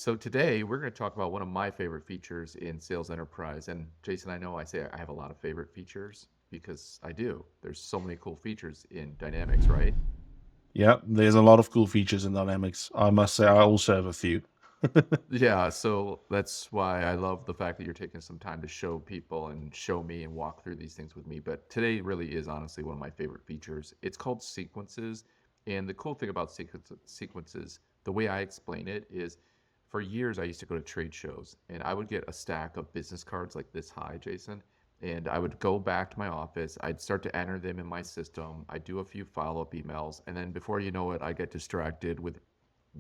So today we're going to talk about one of my favorite features in Sales Enterprise. And Jason, I know I say I have a lot of favorite features because I do. There's so many cool features in Dynamics, right? Yeah, there's a lot of cool features in Dynamics. I must say, I also have a few. Yeah, so that's why I love the fact that you're taking some time to show people and show me and walk through these things with me. But today really is honestly one of my favorite features. It's called sequences. And the cool thing about sequences, the way I explain it is for years I used to go to trade shows and I would get a stack of business cards like this high, Jason. And I would go back to my office. I'd start to enter them in my system. I'd do a few follow up emails. And then before you know it, I get distracted with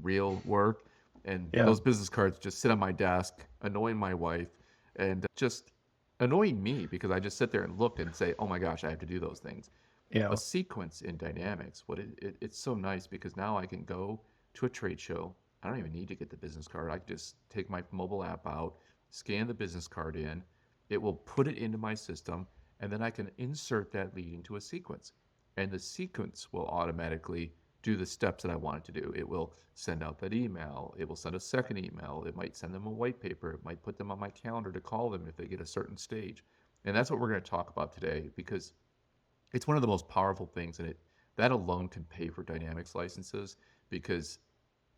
real work, and Yeah, those business cards just sit on my desk, annoying my wife, and just annoying me because I just sit there and look and say, "Oh my gosh, I have to do those things." A yeah, sequence in Dynamics, it's so nice because now I can go to a trade show. I don't even need to get the business card. I can just take my mobile app out, scan the business card in. It will put it into my system, and then I can insert that lead into a sequence. And the sequence will automatically do the steps that I want it to do. It will send out that email. It will send a second email. It might send them a white paper. It might put them on my calendar to call them if they get a certain stage. And that's what we're going to talk about today because it's one of the most powerful things, and it that alone can pay for Dynamics licenses because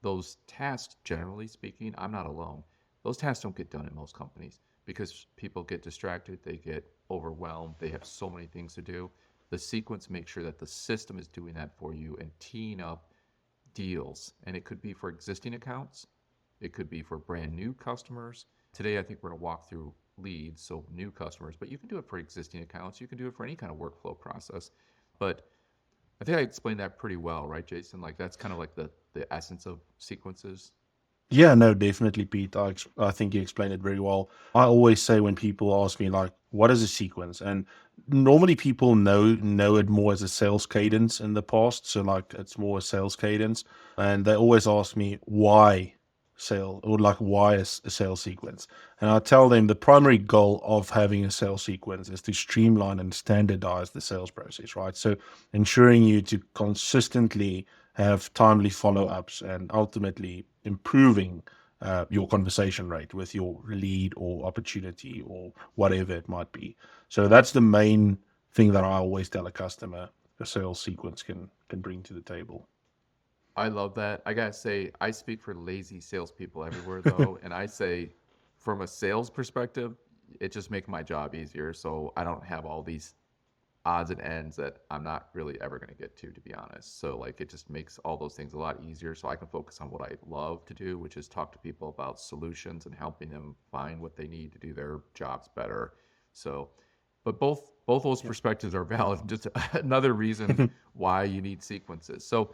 those tasks, generally speaking, I'm not alone. Those tasks don't get done in most companies because people get distracted, they get overwhelmed, they have so many things to do. The sequence makes sure that the system is doing that for you and teeing up deals. And it could be for existing accounts, it could be for brand new customers. Today, I think we're going to walk through leads, so new customers, but you can do it for existing accounts. You can do it for any kind of workflow process. But I think I explained that pretty well, right, Jason? Like that's kind of like the essence of sequences. yeah. No, definitely, Pete. I think you explained it very well. I always say when people ask me like, "What is a sequence?" and normally people know it more as a sales cadence in the past. So like, it's more a sales cadence, and they always ask me why sale or like why a sales sequence. And I tell them the primary goal of having a sales sequence is to streamline and standardize the sales process, right? So ensuring you to consistently have timely follow-ups and ultimately improving your conversation rate with your lead or opportunity or whatever it might be. So that's the main thing that I always tell a customer a sales sequence can bring to the table. I love that. I gotta say, I speak for lazy salespeople everywhere, though, and I say, from a sales perspective, it just makes my job easier. So I don't have all these odds and ends that I'm not really ever going to get to be honest. So like it just makes all those things a lot easier so I can focus on what I love to do, which is talk to people about solutions and helping them find what they need to do their jobs better. So but both those Yeah. perspectives are valid. Just another reason why you need sequences. So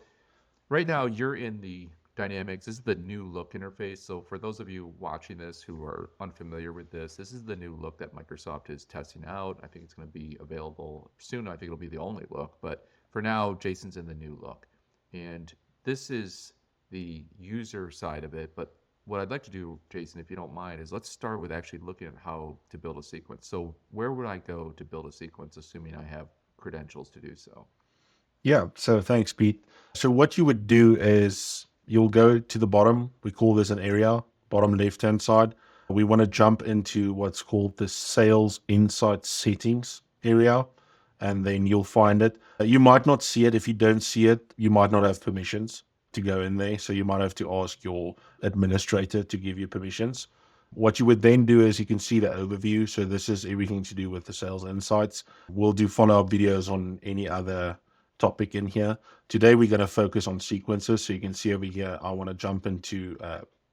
right now you're in the Dynamics. This is the new look interface. So for those of you watching this who are unfamiliar with this is the new look that Microsoft is testing out. I think it's going to be available soon. I think it'll be the only look, but for now, Jason's in the new look. And this is the user side of it. But what I'd like to do, Jason, if you don't mind, is let's start with actually looking at how to build a sequence. So where would I go to build a sequence, assuming I have credentials to do so? Yeah, so thanks, Pete. So what you would do is you'll go to the bottom. We call this an area, bottom left-hand side. We want to jump into what's called the sales insight settings area, and then you'll find it. You might not see it. If you don't see it, you might not have permissions to go in there. So you might have to ask your administrator to give you permissions. What you would then do is you can see the overview. So this is everything to do with the sales insights. We'll do follow-up videos on any other topic in here. Today, we're going to focus on sequences. So you can see over here, I want to jump into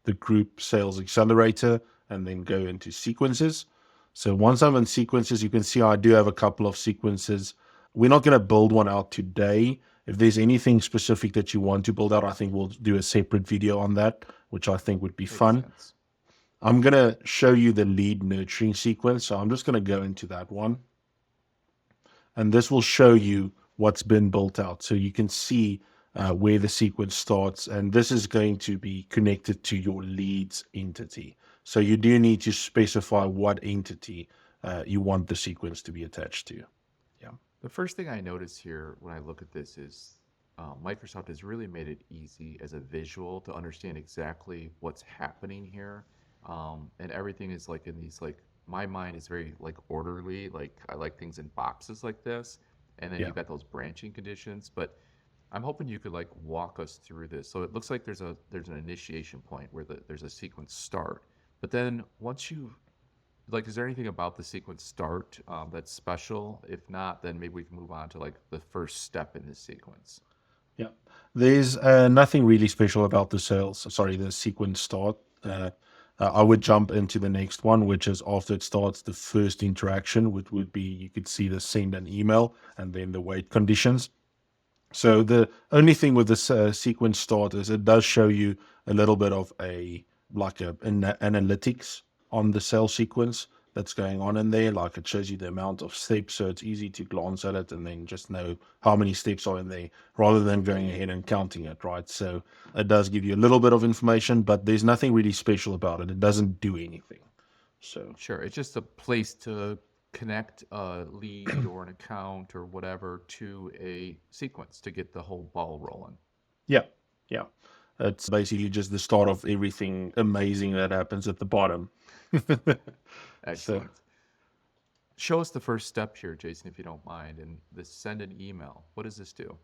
the group sales accelerator and then go into sequences. So once I'm in sequences, you can see I do have a couple of sequences. We're not going to build one out today. If there's anything specific that you want to build out, I think we'll do a separate video on that, which I think would be Makes fun. sense. I'm going to show you the lead nurturing sequence. So I'm just going to go into that one. And this will show you what's been built out. So you can see where the sequence starts. And this is going to be connected to your leads entity. So you do need to specify what entity you want the sequence to be attached to. Yeah. The first thing I notice here when I look at this is Microsoft has really made it easy as a visual to understand exactly what's happening here. And everything is like in these like my mind is very like orderly. Like I like things in boxes like this. And then Yeah. you've got those branching conditions. But I'm hoping you could like walk us through this. So it looks like there's an initiation point where there's a sequence start. But then once you like, is there anything about the sequence start that's special? If not, then maybe we can move on to like the first step in this sequence. Yeah. There's nothing really special about the sequence start. I would jump into the next one, which is after it starts, the first interaction, which would be you could see the send an email and then the wait conditions. So the only thing with this sequence start is it does show you a little bit of an analytics on the cell sequence that's going on in there. Like it shows you the amount of steps, so it's easy to glance at it and then just know how many steps are in there rather than going ahead and counting it, right? So it does give you a little bit of information, but there's nothing really special about it. It doesn't do anything. So Sure, it's just a place to connect a lead or an account or whatever to a sequence to get the whole ball rolling. yeah, yeah. It's basically just the start of everything amazing that happens at the bottom. So, Excellent. Show us the first step here, Jason, if you don't mind, and the send an email. What does this do?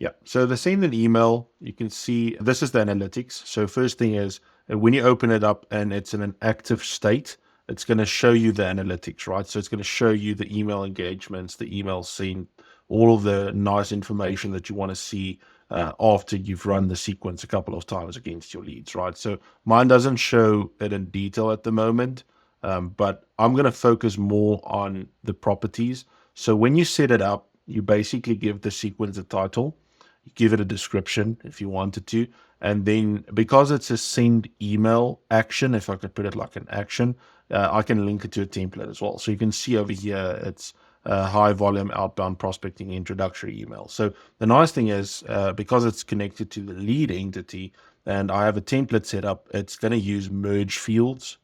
yeah. So the send an email, you can see this is the analytics. So first thing is when you open it up and it's in an active state, it's going to show you the analytics, right? So it's going to show you the email engagements, the email sent, all of the nice information that you want to see after you've run the sequence a couple of times against your leads, right? So mine doesn't show it in detail at the moment, but I'm going to focus more on the properties. So when you set it up, you basically give the sequence a title, you give it a description if you wanted to, and then because it's a send email action, if I could put it like an action, I can link it to a template as well. So you can see over here, it's high volume outbound prospecting introductory email. So the nice thing is because it's connected to the lead entity and I have a template set up, it's going to use merge fields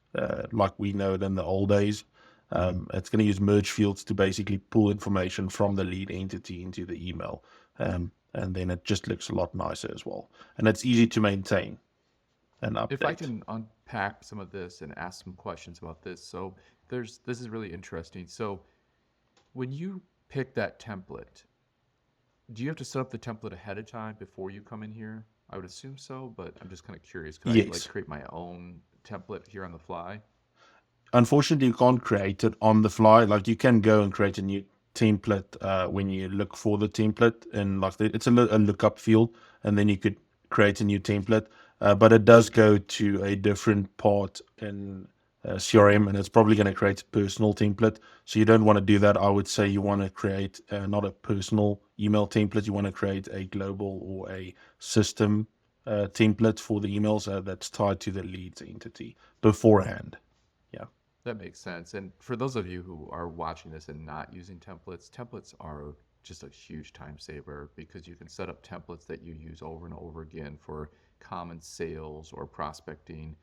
like we know it in the old days. It's going to use merge fields to basically pull information from the lead entity into the email. And then it just looks a lot nicer as well. And it's easy to maintain and If I update. can unpack some of this and ask some questions about this. So this is really interesting. So when you pick that template, do you have to set up the template ahead of time before you come in here? I would assume so, but I'm just kind of curious. Could I like Yes. create my own template here on the fly? Unfortunately, you can't create it on the fly. Like you can go and create a new template when you look for the template, and it's a lookup field, and then you could create a new template. But it does go to a different part in CRM, and it's probably going to create a personal template. So you don't want to do that. I would say you want to create not a personal email template. You want to create a global or a system template for the emails that's tied to the leads entity beforehand. Yeah. That makes sense. And for those of you who are watching this and not using templates, templates are just a huge time saver because you can set up templates that you use over and over again for common sales or prospecting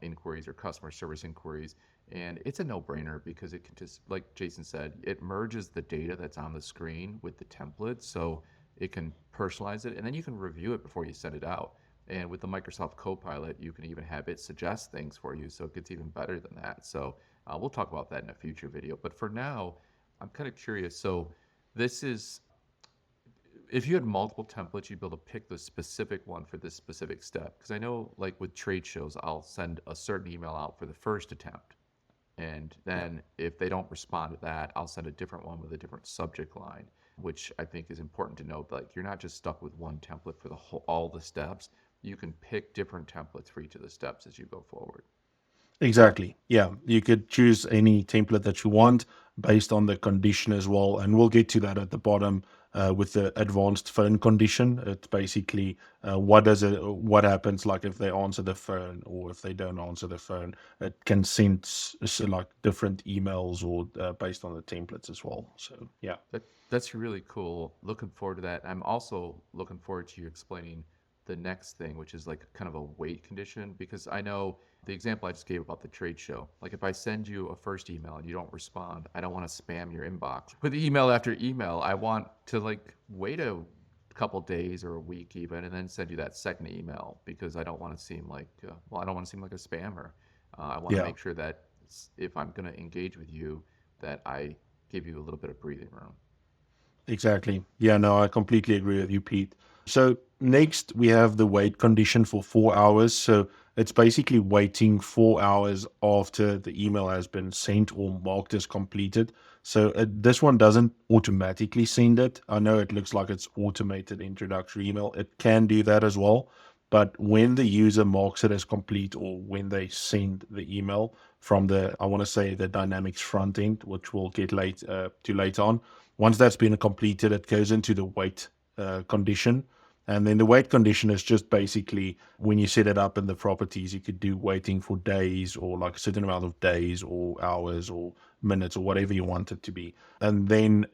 inquiries or customer service inquiries. And it's a no-brainer because it can just, like Jason said, it merges the data that's on the screen with the template so it can personalize it and then you can review it before you send it out. And with the Microsoft Copilot, you can even have it suggest things for you, so it gets even better than that. So we'll talk about that in a future video. But for now, I'm kind of curious. So this is, if you had multiple templates, you'd be able to pick the specific one for this specific step. Because I know, like with trade shows, I'll send a certain email out for the first attempt. And Yeah. then if they don't respond to that, I'll send a different one with a different subject line, which I think is important to note. Like you're not just stuck with one template for the whole, all the steps. You can pick different templates for each of the steps as you go forward. Exactly. Yeah. You could choose any template that you want based on the condition as well. And we'll get to that at the bottom with the advanced phone condition. It's basically what happens like if they answer the phone or if they don't answer the phone. It can send like different emails or based on the templates as well. So, yeah. That's really cool. Looking forward to that. I'm also looking forward to you explaining the next thing, which is like kind of a wait condition, because I know the example I just gave about the trade show. Like if I send you a first email and you don't respond, I don't want to spam your inbox with email after email. I want to like wait a couple days or a week even, and then send you that second email because I don't want to seem like, I don't want to seem like a spammer. I want to Yeah. make sure that if I'm going to engage with you, that I give you a little bit of breathing room. Exactly. Yeah, no, I completely agree with you, Pete. So next we have the wait condition for 4 hours. So it's basically waiting 4 hours after the email has been sent or marked as completed. So this one doesn't automatically send it. I know it looks like it's automated introductory email. It can do that as well. But when the user marks it as complete or when they send the email from the, I want to say the Dynamics front end, which we'll get to later on, once that's been completed, it goes into the wait condition. And then the wait condition is just basically when you set it up in the properties, you could do waiting for days or like a certain amount of days or hours or minutes or whatever you want it to be. And then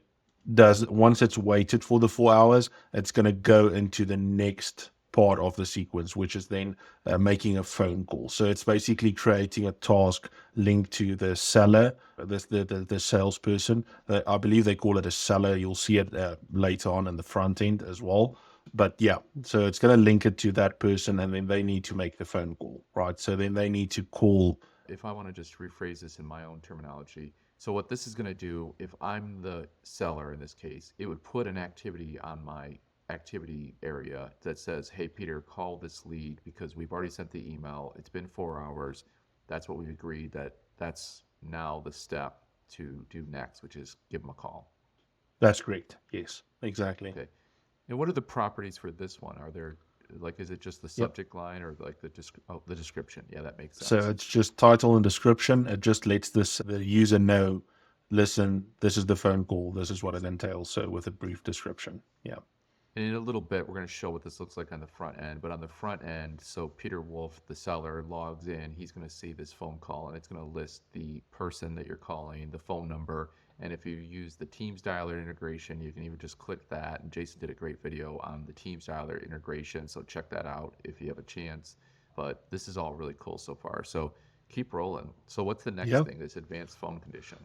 once it's waited for the 4 hours, it's going to go into the next part of the sequence, which is then making a phone call. So it's basically creating a task linked to the seller, the salesperson. I believe they call it a seller. You'll see it later on in the front end as well. But yeah, so it's going to link it to that person, and then they need to make the phone call, right? So then they need to call. If I want to just rephrase this in my own terminology, so what this is going to do, if I'm the seller in this case, it would put an activity on my activity area that says, hey, Peter, call this lead because we've already sent the email. It's been 4 hours. That's what we've agreed that that's now the step to do next, which is give them a call. That's great. Yes, exactly. Okay. And what are the properties for this one? Are there, like, is it just the Yep. subject line or like the description? Yeah, that makes So sense. it's just title and description. It just lets the user know, listen, this is the phone call. This is what it entails. So with a brief description. Yeah. And in a little bit, we're going to show what this looks like on the front end. But on the front end, so Peter Wolf, the seller, logs in. He's going to see this phone call, and it's going to list the person that you're calling, the phone number. And if you use the Teams dialer integration, you can even just click that. And Jason did a great video on the Teams dialer integration, so check that out if you have a chance. But this is all really cool so far. So keep rolling. So what's the next Yeah. thing? This advanced phone condition.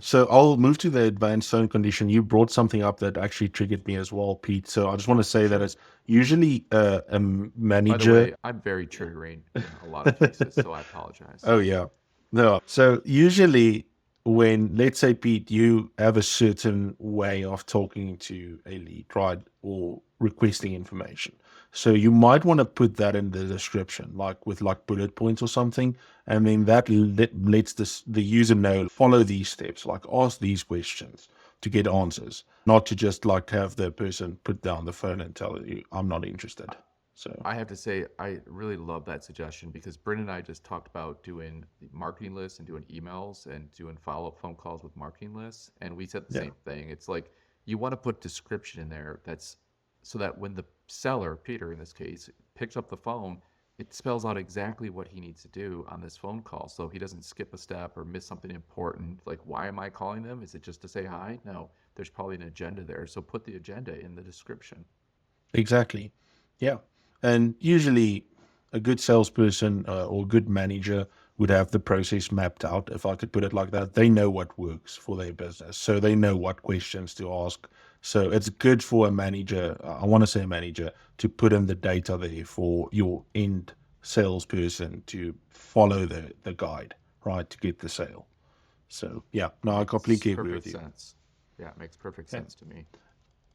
So I'll move to the advanced zone condition. You brought something up that actually triggered me as well, Pete. So I just want to say that Sure. it's usually a By the manager. way, I'm very triggering in a lot of cases, so I apologize. Oh yeah. No. So usually when, let's say, Pete, you have a certain way of talking to a lead, right? Or requesting information. So you might want to put that in the description, like with like bullet points or something. And then that lets the user know, follow these steps, like ask these questions to get answers, not to just like have the person put down the phone and tell you, I'm not interested. So I have to say, I really love that suggestion because Brent and I just talked about doing marketing lists and doing emails and doing follow up phone calls with marketing lists. And we said the yeah, same thing. It's like you want to put description in there that's so that when the seller, Peter in this case, picks up the phone, it spells out exactly what he needs to do on this phone call. So he doesn't skip a step or miss something important. Like, why am I calling them? Is it just to say hi? No, there's probably an agenda there. So put the agenda in the description. exactly. Yeah. And usually a good salesperson or good manager would have the process mapped out, if I could put it like that. They know what works for their business. So they know what questions to ask. So it's good for a manager, I want to say a manager, to put in the data there for your end salesperson to follow the guide, right, to get the sale. So yeah, no, I Makes completely agree with perfect you. sense. Yeah, it makes perfect Okay. sense to me.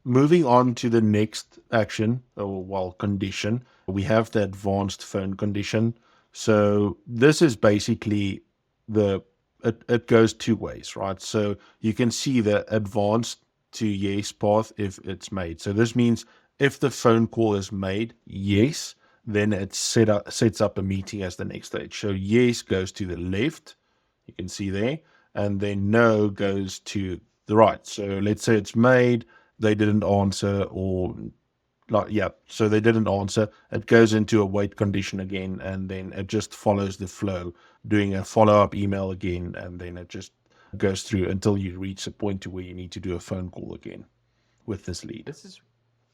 Moving on to the next action or well condition, we have the advanced phone condition. So this is basically the it goes two ways, right? So you can see the advanced to yes path if it's made. So this means if the phone call is made, yes, then it sets up a meeting as the next stage. So yes goes to the left, you can see there, and then no goes to the right. So let's say it's made, they didn't answer, or like, yeah, so they didn't answer. It goes into a wait condition again, and then it just follows the flow, doing a follow-up email again, and then it just goes through until you reach a point to where you need to do a phone call again with this lead. This is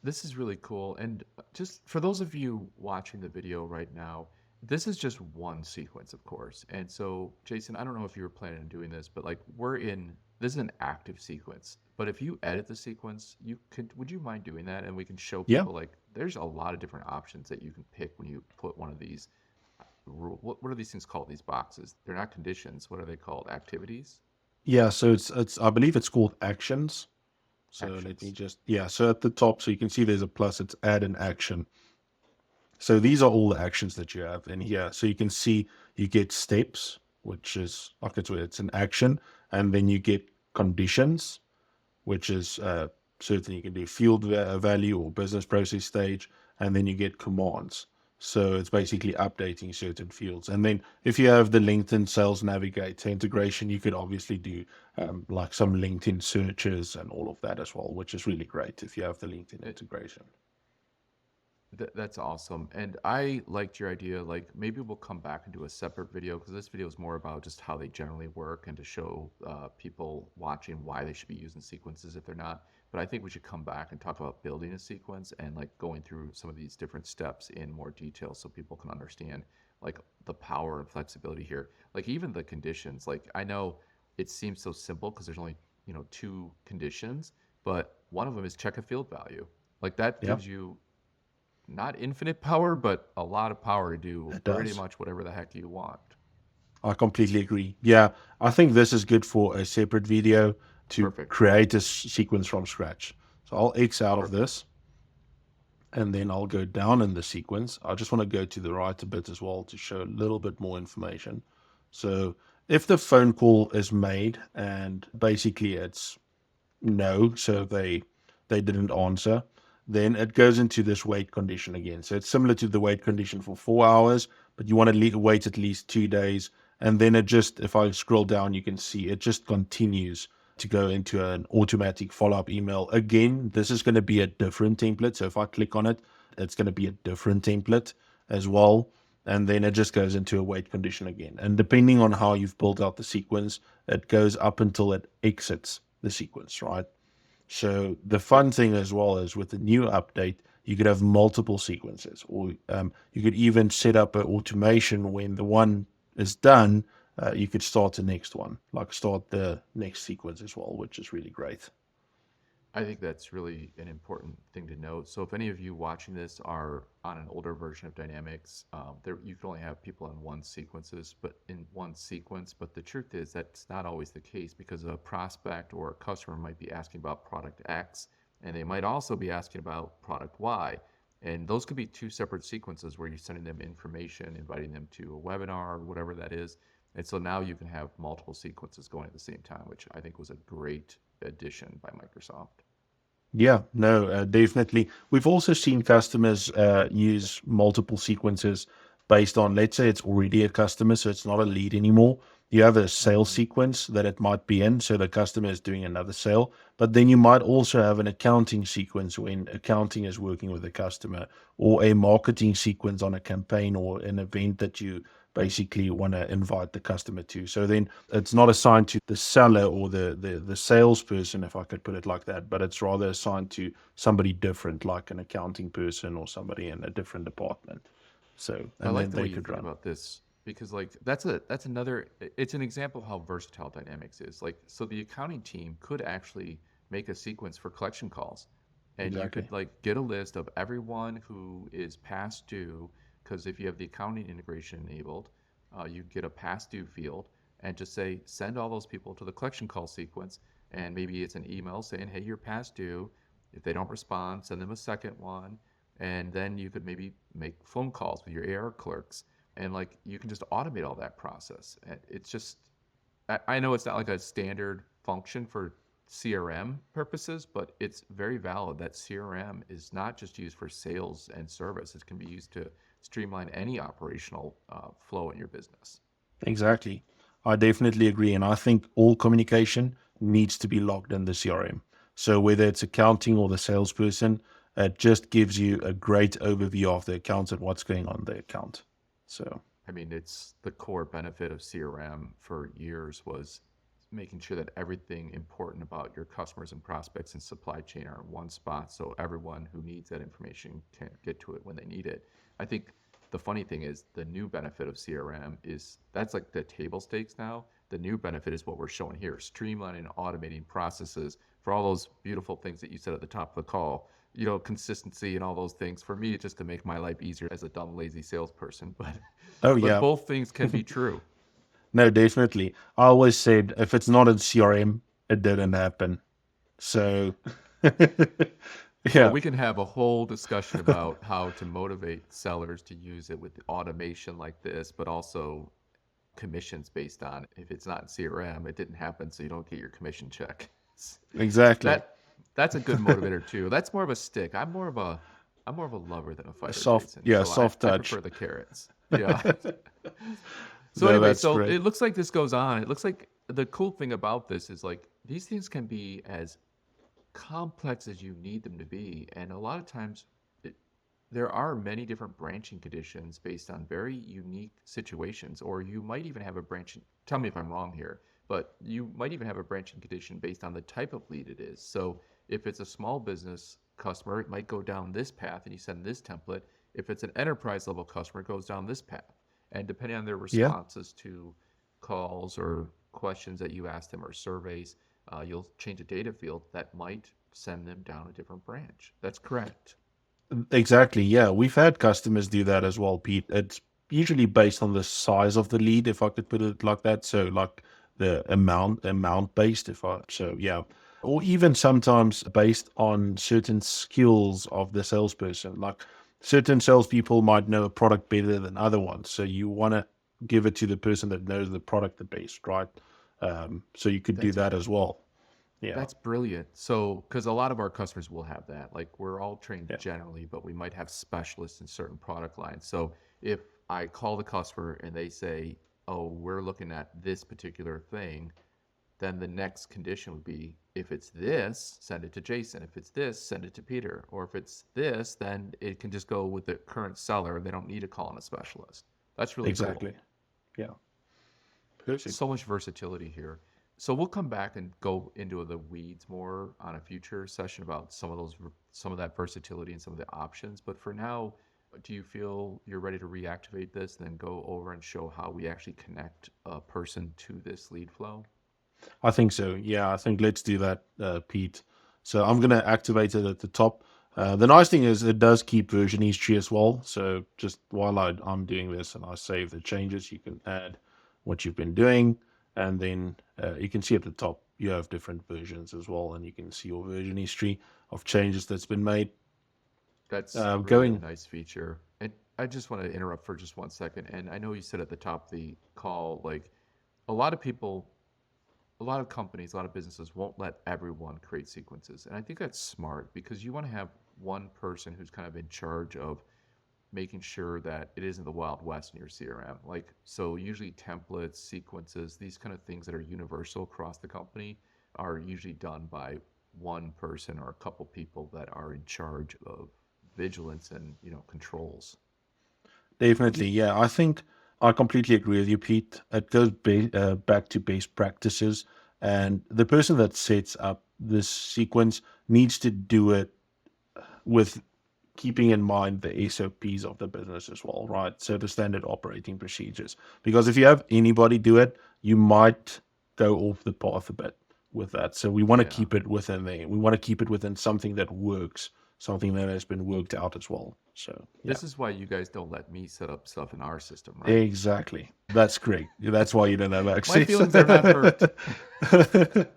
this is really cool. And just for those of you watching the video right now, this is just one sequence, of course. And so, Jason, I don't know if you were planning on doing this, but like we're in this is an active sequence. But if you edit the sequence, would you mind doing that? And we can show Yeah. people like there's a lot of different options that you can pick when you put one of these what are these things called? These boxes? They're not conditions. What are they called? Activities? Yeah. So it's I believe it's called actions. So let me Actions. just, yeah. So at the top, so you can see there's a plus, it's add an action. So these are all the actions that you have in here. So you can see you get steps, which is like it's an action, and then you get conditions, which is certain you can do field value or business process stage, and then you get commands. So it's basically updating certain fields. And then if you have the LinkedIn Sales Navigator integration, you could obviously do like some LinkedIn searches and all of that as well, which is really great if you have the LinkedIn integration. That's awesome. And I liked your idea. Like maybe we'll come back and do a separate video because this video is more about just how they generally work and to show people watching why they should be using sequences if they're not. But I think we should come back and talk about building a sequence and like going through some of these different steps in more detail so people can understand like the power and flexibility here. Like even the conditions. Like I know it seems so simple because there's only, two conditions, but one of them is check a field value. Like that Yeah, gives you not infinite power, but a lot of power to do it pretty does. much whatever the heck you want. I completely agree. Yeah, I think this is good for a separate video to Perfect. create a sequence from scratch. So I'll X out of Perfect. this and then I'll go down in the sequence. I just want to go to the right a bit as well to show a little bit more information. So if the phone call is made and basically it's no, so they didn't answer, then it goes into this wait condition again. So it's similar to the wait condition for 4 hours, but you want to wait at least 2 days. And then it just, if I scroll down, you can see it just continues to go into an automatic follow-up email. Again, this is going to be a different template. So if I click on it, it's going to be a different template as well. And then it just goes into a wait condition again. And depending on how you've built out the sequence, it goes up until it exits the sequence, right? So the Yep. fun thing as well is with the new update, you could have multiple sequences, or you could even set up an automation when the one is done. You could start the next one, like start the next sequence as well, which is really great. I think that's really an important thing to note. So if any of you watching this are on an older version of Dynamics, there you can only have people in one sequence. But the truth is that's not always the case because a prospect or a customer might be asking about product X, and they might also be asking about product Y. And those could be two separate sequences where you're sending them information, inviting them to a webinar, whatever that is. And so now you can have multiple sequences going at the same time, which I think was a great addition by Microsoft. Yeah, no, definitely. We've also seen customers use multiple sequences based on, let's say it's already a customer, so it's not a lead anymore. You have a sales Mhm. sequence that it might be in, so the customer is doing another sale. But then you might also have an accounting sequence when accounting is working with the customer, or a marketing sequence on a campaign or an event that you basically want to invite the customer to. So then it's not assigned to the seller or the salesperson, if I could put it like that, but it's rather assigned to somebody different, like an accounting person or somebody in a different department. So, I and like then the way they you could think run. about this because like that's another it's an example of how versatile Dynamics is. Like so the accounting team could actually make a sequence for collection calls and you Exactly. could like get a list of everyone who is past due because if you have the accounting integration enabled, you get a past due field and just say send all those people to the collection call sequence and maybe it's an email saying hey you're past due. If they don't respond, send them a second one and then you could maybe make phone calls with your AR clerks and like you can just automate all that process. It's just I know it's not like a standard function for CRM purposes, but it's very valid that CRM is not just used for sales and service. It can be used to streamline any operational flow in your business. Exactly. I definitely agree. And I think all communication needs to be logged in the CRM. So whether it's accounting or the salesperson, it just gives you a great overview of the account and what's going on the account. So, I mean, it's the core benefit of CRM for years was making sure that everything important about your customers and prospects and supply chain are in one spot so everyone who needs that information can get to it when they need it. I think the funny thing is the new benefit of CRM is that's like the table stakes now. The new benefit is what we're showing here, streamlining and automating processes for all those beautiful things that you said at the top of the call. Consistency and all those things for me, just to make my life easier as a dumb, lazy salesperson. But Oh but yeah. both things can be true. No, definitely. I always said if it's not in CRM, it didn't happen. So Well, yeah, we can have a whole discussion about how to motivate sellers to use it with automation like this, but also commissions based on if it's not in CRM, it didn't happen, so you don't get your commission check. exactly. That's a good motivator too. That's more of a stick. I'm more of a lover than a A fighter, soft, Jason. yeah, So I, soft I touch. prefer the carrots. Yeah. So No, anyway, that's so great. it looks like this goes on. It looks like the cool thing about this is like these things can be as complex as you need them to be, and a lot of times there are many different branching conditions based on very unique situations, or you might even have a branching, tell me if I'm wrong here, but you might even have a branching condition based on the type of lead it is. So if it's a small business customer, it might go down this path and you send this template. If it's an enterprise level customer, it goes down this path. And depending on their Yeah, responses to calls or questions that you ask them or surveys, you'll change a data field that might send them down a different branch. That's correct. exactly. Yeah, we've had customers do that as well, Pete. It's usually based on the size of the lead, if I could put it like that. So like the amount based, if I so yeah. Or even sometimes based on certain skills of the salesperson. Like certain salespeople might know a product better than other ones. So you want to give it to the person that knows the product the best, right? So you could do That's that as well. Yeah. That's brilliant. So, because a lot of our customers will have that. Like, we're all trained Yeah. generally, but we might have specialists in certain product lines. So, if I call the customer and they say, "Oh, we're looking at this particular thing," then the next condition would be, if it's this, send it to Jason. If it's this, send it to Peter. Or if it's this, then it can just go with the current seller. They don't need to call in a specialist. That's really cool. Exactly. Yeah. Perfect. So much versatility here. So we'll come back and go into the weeds more on a future session about some of that versatility and some of the options. But for now, do you feel you're ready to reactivate this, then go over and show how we actually connect a person to this lead flow? I think so. Yeah, I think let's do that, Pete. So I'm going to activate it at the top. The nice thing is it does keep version history as well. So just while I'm doing this and I save the changes, you can add what you've been doing. And then you can see at the top, you have different versions as well. And you can see your version history of changes that's been made. That's really a Going, nice feature. And I just want to interrupt for just 1 second. And I know you said at the top of the call, like a lot of people, a lot of companies, a lot of businesses won't let everyone create sequences. And I think that's smart because you want to have one person who's kind of in charge of making sure that it isn't the Wild West in your CRM. Like, so usually templates, sequences, these kind of things that are universal across the company are usually done by one person or a couple people that are in charge of vigilance and, controls. definitely. Yeah, I think I completely agree with you, Pete. It goes back to base practices. And the person that sets up this sequence needs to do it with keeping in mind the SOPs of the business as well, right? So the standard operating procedures. Because if you have anybody do it, you might go off the path a bit with that. So we want to Yeah. keep it within there. We want to keep it within something that works, something that has been worked out as well. So yeah. This is why you guys don't let me set up stuff in our system, right? Exactly. That's great. That's why you don't have My access. feelings are not hurt.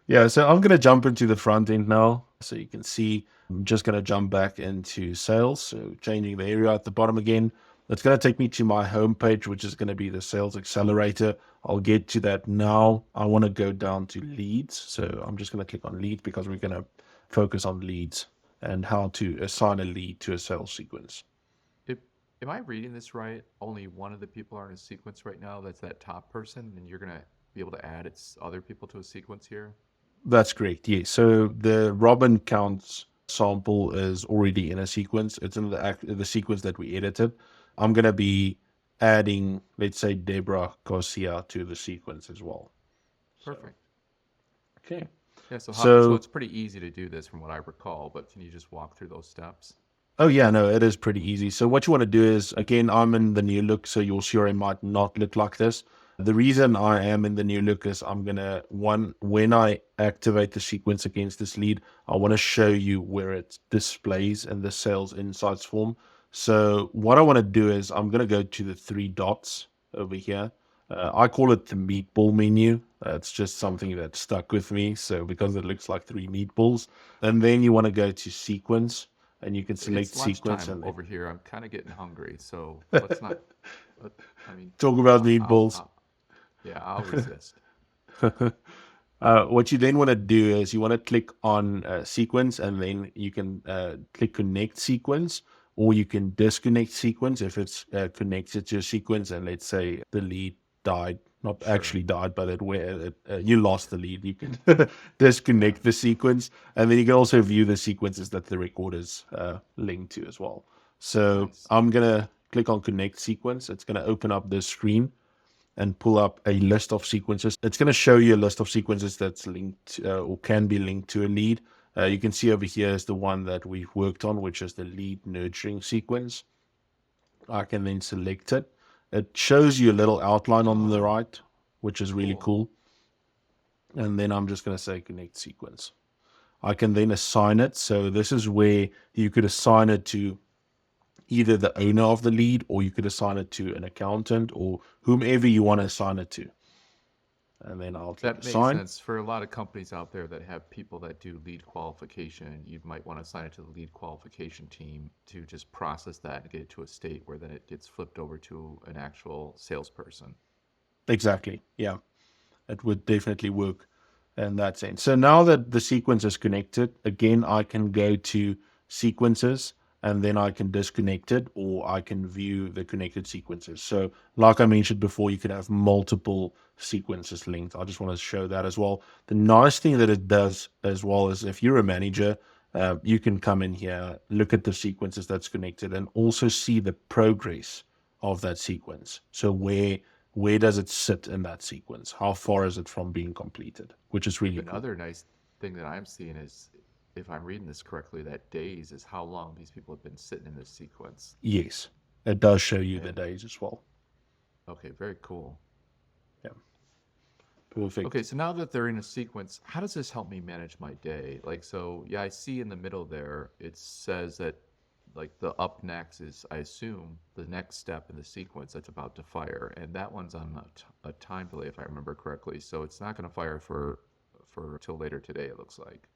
Yeah, so I'm going to jump into the front end now. So you can see I'm just going to jump back into sales. So changing the area at the bottom again. That's going to take me to my home page, which is going to be the sales accelerator. I'll get to that now. I want to go down to leads. So I'm just going to click on leads because we're going to focus on leads and how to assign a lead to a sales sequence. If, am I reading this right? Only one of the people are in a sequence right now. That's that top person, and you're gonna be able to add its other people to a sequence here. That's great. Yeah. So the Robin counts sample is already in a sequence. It's in the sequence that we edited. I'm gonna be adding, let's say, Deborah Garcia to the sequence as well. So Perfect. okay. Yeah. So it's So pretty easy to do this from what I recall. But can you just walk through those steps? Oh yeah, no, it is pretty easy. So what you want to do is, again, I'm in the new look, so your CRM might not look like this. The reason I am in the new look is I'm gonna when I activate the sequence against this lead, I want to show you where it displays in the sales insights form. So what I want to do is I'm gonna go to the three dots over here. I call it the meatball menu. It's just something that stuck with me. So because it looks like three meatballs, and then you want to go to sequence and you can select It's sequence lunchtime and then over here. I'm kind of getting hungry, so let's not. Let, I mean, talk about I'll, meatballs. yeah, I'll resist. What you then want to do is you want to click on sequence and then you can click connect sequence, or you can disconnect sequence if it's connected to a sequence and let's say the lead died, not Sure. actually died, but you lost the lead. You can Yeah. disconnect the sequence, and then you can also view the sequences that the record is linked to as well. So Nice. I'm gonna click on connect sequence. It's gonna open up this screen and pull up a list of sequences. It's going to show you a list of sequences that's linked or can be linked to a lead. You can see over here is the one that we've worked on, which is the lead nurturing sequence. I can then select it. It shows you a little outline on the Oh, right, which is really cool. cool. And then I'm just going to say connect sequence. I can then assign it. So this is where you could assign it to either the owner of the lead, or you could assign it to an accountant or whomever you want to assign it to. And then I'll click That makes assign. sense for a lot of companies out there that have people that do lead qualification. You might want to assign it to the lead qualification team to just process that and get it to a state where then it gets flipped over to an actual salesperson. Exactly. Yeah, it would definitely work in that sense. So now that the sequence is connected, again, I can go to sequences and then I can disconnect it, or I can view the connected sequences. So, like I mentioned before, you could have multiple sequences linked. I just want to show that as well. The nice thing that it does as well is if you're a manager, you can come in here, look at the sequences that's connected, and also see the progress of that sequence. So where does it sit in that sequence? How far is it from being completed? Which is really cool. Another nice thing that I'm seeing is, if I'm reading this correctly, that days is how long these people have been sitting in this sequence. Yes, it does show you the And days as well. okay, very cool. Yeah, Okay, perfect. so now that they're in a sequence, how does this help me manage my day? Like, so yeah, I see in the middle there, it says that like the up next is, I assume, the next step in the sequence that's about to fire, and that one's on a time delay, if I remember correctly. So it's not going to fire for till later today, it looks like.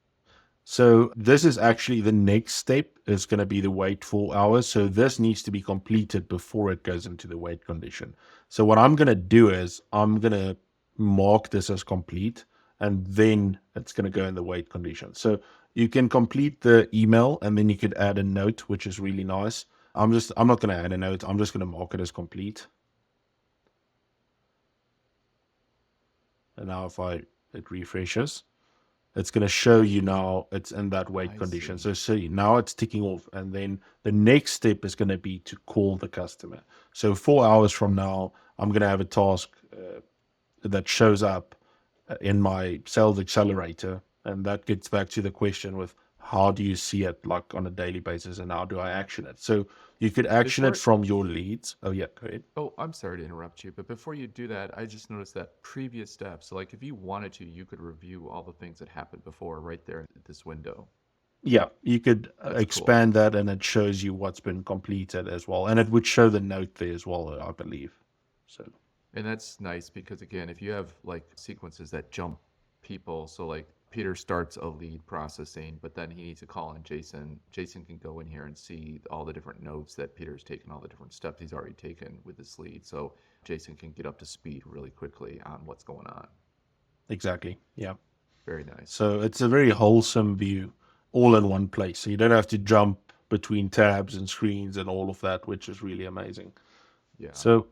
So this is actually the next step is going to be the wait 4 hours. So this needs to be completed before it goes into the wait condition. So what I'm going to do is I'm going to mark this as complete, and then it's going to go in the wait condition. So you can complete the email and then you could add a note, which is really nice. I'm not going to add a note. I'm just going to mark it as complete. And now if it refreshes, it's going to show you now it's in that wait I condition. see. So see, now it's ticking off. And then the next step is going to be to call the customer. So 4 hours from now, I'm going to have a task that shows up in my sales accelerator. And that gets back to the question with how do you see it like on a daily basis and how do I action it? So you could action it Before, from your leads. Oh, yeah, go ahead. oh, I'm sorry to interrupt you, but before you do that, I just noticed that previous step. So, like, if you wanted to, you could review all the things that happened before right there at this window. Yeah, you could That's cool. expand that and it shows you what's been completed as well. And it would show the note there as well, I believe. So, And that's nice because, again, if you have like sequences that jump people, so like Peter starts a lead processing, but then he needs to call in Jason. Jason can go in here and see all the different notes that Peter's taken, all the different steps he's already taken with this lead. So Jason can get up to speed really quickly on what's going on. exactly. Yeah. Very nice. So it's a very wholesome view all in one place. So you don't have to jump between tabs and screens and all of that, which is really amazing. Yeah. So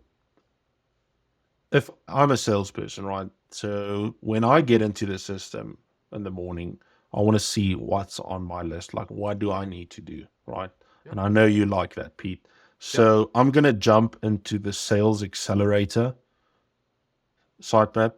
if I'm a salesperson, right? So when I get into the system in the morning, I want to see what's on my list. Like, what do I need to do, right? Yep. And I know you like that, Pete. Yep. So I'm going to jump into the sales accelerator sitemap.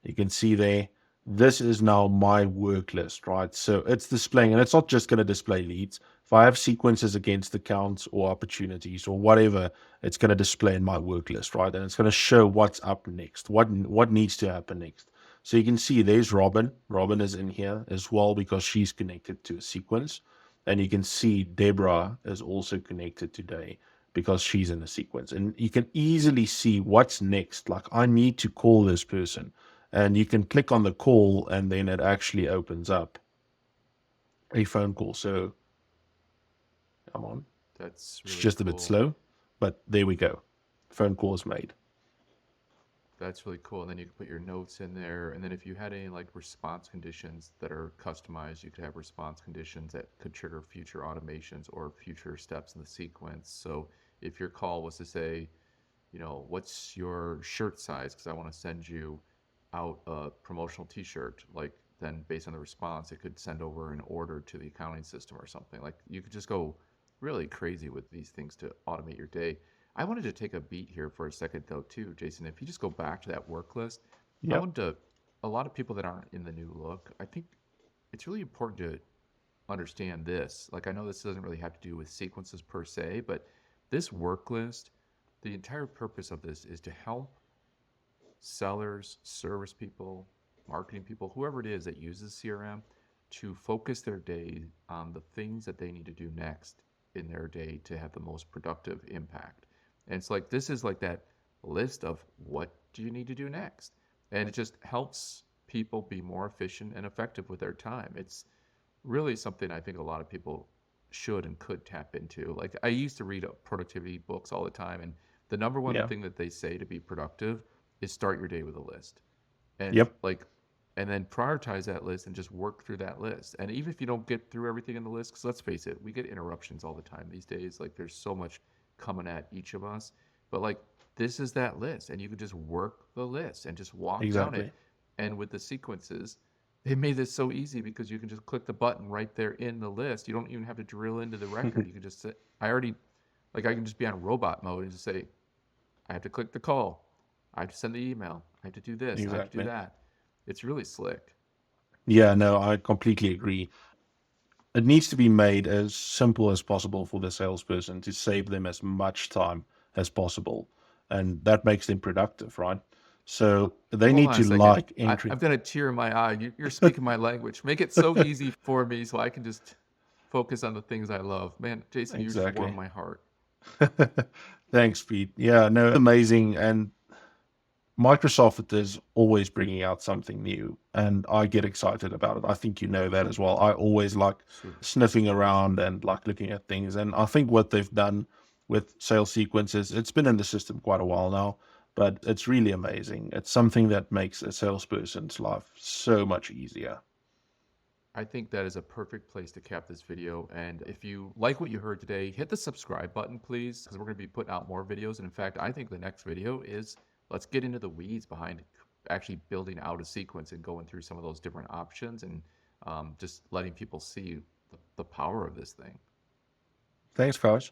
You can see there. this is now my work list, right? So it's displaying, and it's not just going to display leads. If I have sequences against accounts or opportunities or whatever, it's going to display in my work list, right? And it's going to show what's up next, what needs to happen next. So you can see there's Robin. Robin is in here as well because she's connected to a sequence. And you can see Deborah is also connected today because she's in a sequence. And you can easily see what's next. Like, I need to call this person, and you can click on the call and then it actually opens up a phone call. So come on, That's it's really just a bit cool. slow, but there we go. Phone call is made. That's really cool. And then you can put your notes in there. And then if you had any like response conditions that are customized, you could have response conditions that could trigger future automations or future steps in the sequence. So if your call was to say, what's your shirt size? Because I want to send you out a promotional T-shirt. Like then, based on the response, it could send over an order to the accounting system or something. Like you could just go really crazy with these things to automate your day. I wanted to take a beat here for a second, though, too, Jason. If you just go back to that work list, I Yep. wanted to. A lot of people that aren't in the new look, I think it's really important to understand this. Like, I know this doesn't really have to do with sequences per se, but this work list, the entire purpose of this is to help sellers, service people, marketing people, whoever it is that uses CRM, to focus their day on the things that they need to do next in their day to have the most productive impact. And it's like this is like that list of what do you need to do next? And it just helps people be more efficient and effective with their time. It's really something I think a lot of people should and could tap into. Like I used to read productivity books all the time, and the number one Yeah. thing that they say to be productive is start your day with a list. And Yep. like and then prioritize that list and just work through that list. And even if you don't get through everything in the list, because let's face it, we get interruptions all the time these days. Like there's so much coming at each of us. But like this is that list, and you can just work the list and just walk down it. Exactly. And with the sequences, they made this so easy because you can just click the button right there in the list. You don't even have to drill into the record. You can just say, I can just be on robot mode and just say, I have to click the call. I have to send the email. I have to do this. I have to do Exactly. that. It's really slick. Yeah, no, I completely agree. It needs to be made as simple as possible for the salesperson to save them as much time as possible. And that makes them productive, right? So they Hold need on a to second. like I've entering. got a tear in my eye. You're speaking my language. Make it so easy for me so I can just focus on the things I love. Man, Jason, you just warmed Exactly. my heart. Thanks, Pete. Yeah, no, amazing. And Microsoft is always bringing out something new, and I get excited about it. I think you know that as well. I always like Super. sniffing around and like looking at things. And I think what they've done with sales sequences, it's been in the system quite a while now, but it's really amazing. It's something that makes a salesperson's life so much easier. I think that is a perfect place to cap this video. And if you like what you heard today, hit the subscribe button, please, because we're going to be putting out more videos. And in fact, I think the next video is let's get into the weeds behind actually building out a sequence and going through some of those different options and just letting people see the power of this thing. Thanks, guys.